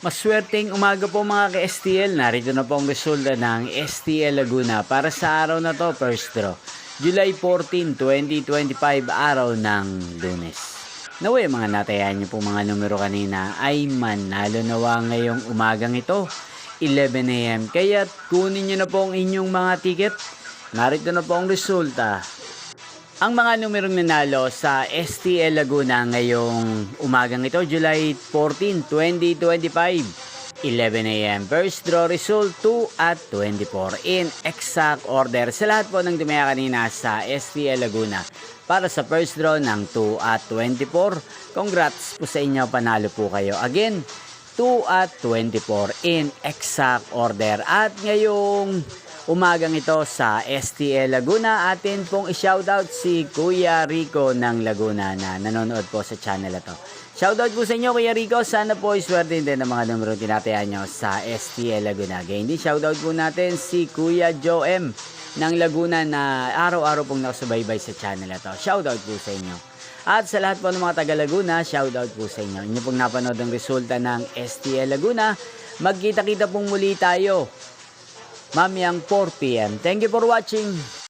Maswerteng umaga po mga ka-STL. Narito na po ang resulta ng STL Laguna para sa araw na to, first draw. July 14, 2025, araw ng Lunes. Naway mga natayan niyo po mga numero kanina ay manalo nawa ngayong umagang ito, 11 AM. Kaya kunin niyo na po ang inyong mga ticket. Narito na po ang resulta. Ang mga numerong nanalo sa STL Laguna ngayong umagang ito, July 14, 2025, 11 AM. First draw result 2 at 24 in exact order. Sa lahat po ng dumaya kanina sa STL Laguna para sa first draw ng 2 at 24. Congrats po sa inyo, panalo po kayo. Again, 2 at 24 in exact order. At ngayong umagang ito sa STL Laguna, atin pong i-shoutout si Kuya Rico ng Laguna na nanonood po sa channel na to. Shoutout po sa inyo Kuya Rico, sana po iswerte din ng mga numero tinatayan nyo sa STL Laguna. Ganyan din shoutout po natin si Kuya Joe M ng Laguna na araw-araw pong nakasubaybay sa channel na to. Shoutout po sa inyo. At sa lahat po ng mga taga Laguna, shoutout po sa inyo. Inyo pong napanood ang resulta ng STL Laguna. Magkita-kita pong muli tayo mamayang 4 PM. Thank you for watching.